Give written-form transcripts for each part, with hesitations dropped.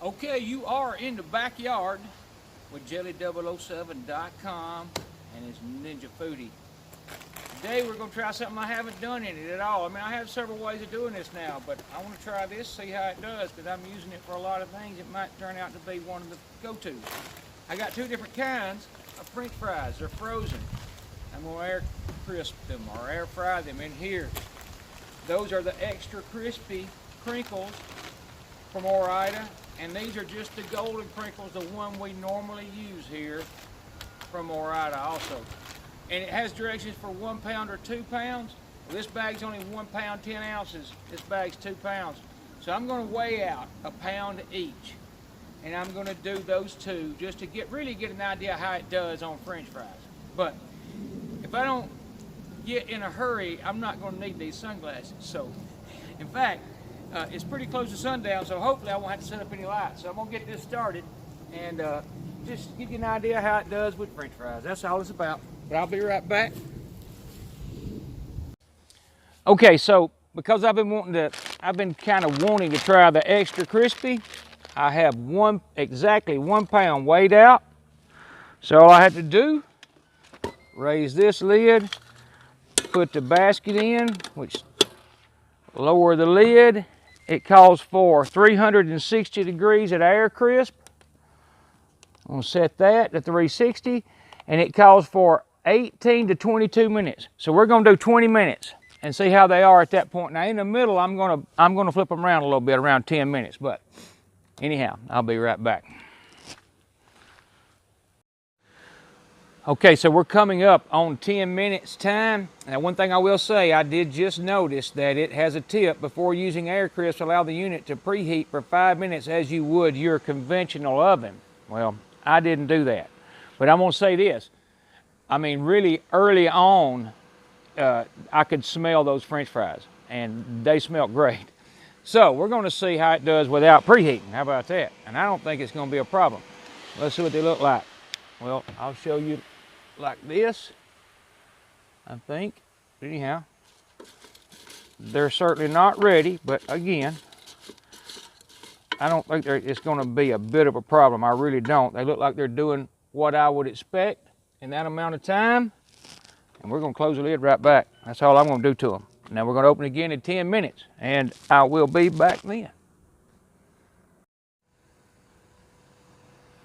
Okay, you are in the backyard with Jelly007.com and his Ninja Foodie. Today we're going to try something I haven't done in it at all. I mean, I have several ways of doing this now, but I want to try this, see how it does, because I'm using it for a lot of things. It might turn out to be one of the go-tos. I got two different kinds of French fries. They're frozen. I'm going to air crisp them or air fry them in here. Those are the extra crispy crinkles from FRYER, and these are just the golden crinkles, the one we normally use here from FRYER also. And it has directions for 1 pound or 2 pounds. Well, this bag's only 1 pound 10 ounces. This bag's 2 pounds. So I'm going to weigh out a pound each, and I'm going to do those two just to really get an idea how it does on French fries. But if I don't get in a hurry, I'm not going to need these sunglasses. So, in fact, it's pretty close to sundown, so hopefully I won't have to set up any lights. So I'm going to get this started and just give you an idea how it does with French fries. That's all it's about. But I'll be right back. Okay, so because I've been kind of wanting to try the extra crispy, I have exactly 1 pound weighed out. So all I have to do, raise this lid, put the basket in, which lower the lid. It calls for 360 degrees at air crisp. I'm going to set that to 360, and it calls for 18 to 22 minutes. So we're going to do 20 minutes and see how they are at that point. Now in the middle, I'm going to flip them around a little bit, around 10 minutes. But anyhow, I'll be right back. Okay, so we're coming up on 10 minutes time. Now one thing I will say, I did just notice that it has a tip before using air crisp to allow the unit to preheat for 5 minutes as you would your conventional oven. Well, I didn't do that. But I'm going to say this. I mean, really early on, I could smell those French fries, and they smelled great. So we're going to see how it does without preheating. How about that? And I don't think it's going to be a problem. Let's see what they look like. Well, I'll show you like this, I think. Anyhow, they're certainly not ready, but again, I don't think it's going to be a bit of a problem. I really don't. They look like they're doing what I would expect in that amount of time, and we're going to close the lid right back. That's all I'm going to do to them. Now we're going to open again in 10 minutes, and I will be back then.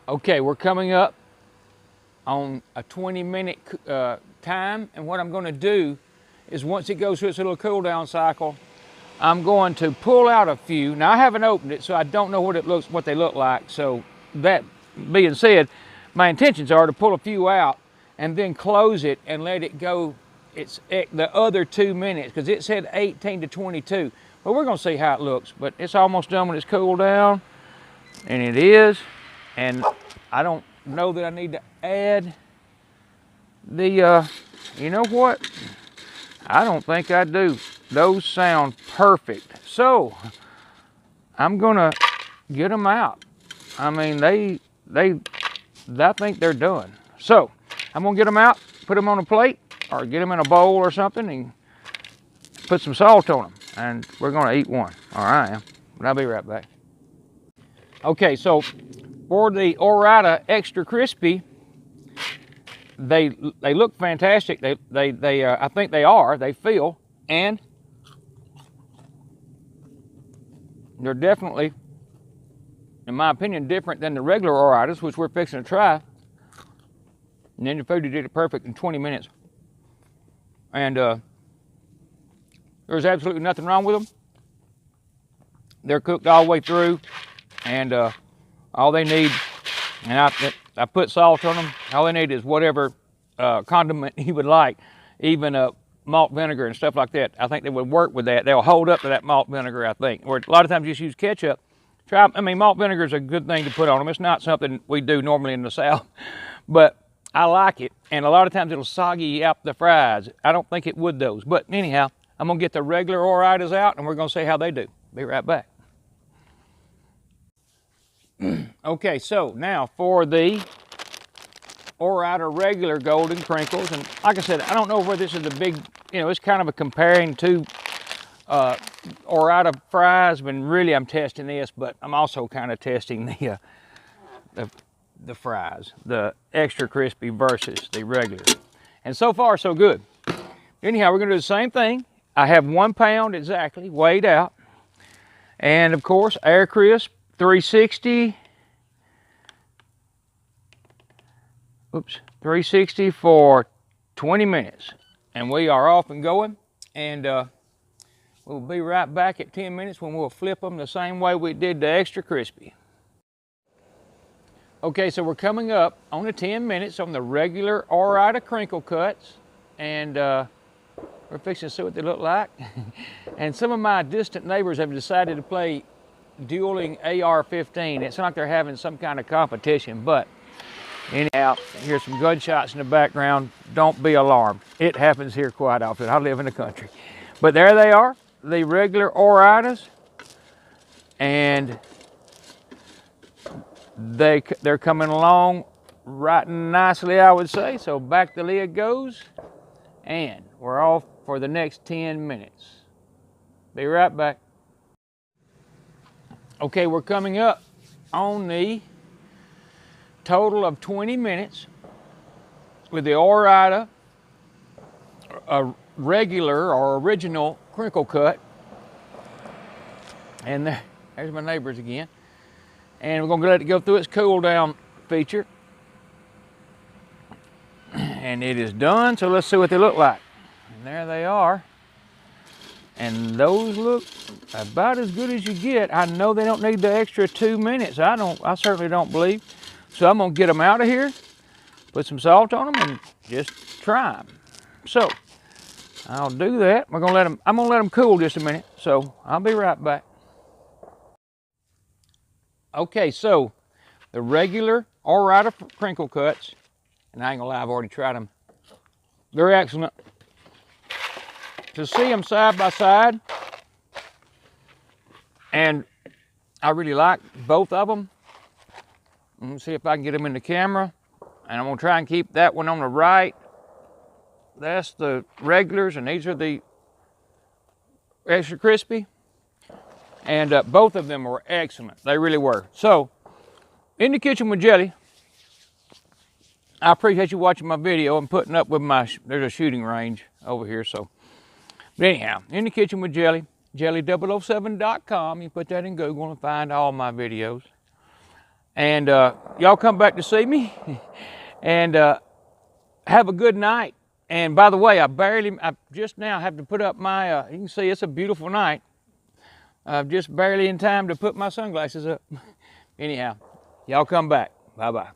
Okay, we're coming up on a 20-minute time, and what I'm going to do is once it goes through its little cool down cycle, I'm going to pull out a few. Now I haven't opened it, so I don't know what they look like. So that being said, my intentions are to pull a few out and then close it and let it go the other 2 minutes, because it said 18 to 22. But we're going to see how it looks. But it's almost done when it's cooled down, and it is. And I don't know that I need to add the, you know what? I don't think I do. Those sound perfect. So I'm gonna get them out. I mean, I think they're done. So I'm gonna get them out, put them on a plate, or get them in a bowl or something, and put some salt on them. And we're gonna eat one. All right, but I'll be right back. Okay, so for the FRYER Extra Crispy, they look fantastic. I think they feel, and they're definitely, in my opinion, different than the regular FRYERs, which we're fixing to try. Ninja Foodie did it perfect in 20 minutes. And there's absolutely nothing wrong with them. They're cooked all the way through, and all they need, and I put salt on them, all they need is whatever condiment you would like, even malt vinegar and stuff like that. I think they would work with that. They'll hold up to that malt vinegar, I think. Or a lot of times you just use ketchup. I mean, malt vinegar is a good thing to put on them. It's not something we do normally in the South, but I like it. And a lot of times it'll soggy out the fries. I don't think it would those. But anyhow, I'm going to get the regular FRYERs out, and we're going to see how they do. Be right back. Okay, so now for the FRYER regular golden crinkles, and like I said, I don't know whether this is a big, it's kind of a comparing to Ore-Ida fries, but really I'm testing this, but I'm also kind of testing the fries, the extra crispy versus the regular. And so far, so good. Anyhow, we're gonna do the same thing. I have 1 pound exactly, weighed out. And of course, air crisp, 360. Oops, 360 for 20 minutes. And we are off and going. And we'll be right back at 10 minutes when we'll flip them the same way we did the extra crispy. Okay, so we're coming up on the 10 minutes on the regular Ore-Ida crinkle cuts. And we're fixing to see what they look like. And some of my distant neighbors have decided to play dueling AR-15. It's not like they're having some kind of competition, but anyhow, here's some gunshots in the background. Don't be alarmed. It happens here quite often. I live in the country. But there they are, the regular Ore-Idas. And they're coming along right nicely, I would say. So back the lid goes. And we're off for the next 10 minutes. Be right back. Okay, we're coming up on the total of 20 minutes with the Ore-Ida, a regular or original crinkle cut. And there's my neighbors again. And we're gonna let it go through its cool down feature. And it is done, so let's see what they look like. And there they are. And those look about as good as you get. I know they don't need the extra 2 minutes. I certainly don't believe. So I'm gonna get them out of here, put some salt on them, and just try them. So I'll do that. I'm gonna let them cool just a minute. So I'll be right back. Okay, so the regular Ore-Ida crinkle cuts, and I ain't gonna lie, I've already tried them. They're excellent. To see them side by side, and I really like both of them. Let me see if I can get them in the camera, and I'm gonna try and keep that one on the right. That's the regulars, and these are the extra crispy. And both of them were excellent. They really were. So, in the kitchen with Jelly. I appreciate you watching my video and putting up with there's a shooting range over here. So, but anyhow, in the kitchen with Jelly, jelly007.com. You put that in Google and find all my videos. And y'all come back to see me. And have a good night. And by the way, I just now have to put up my, you can see it's a beautiful night. Just barely in time to put my sunglasses up. Anyhow, y'all come back. Bye-bye.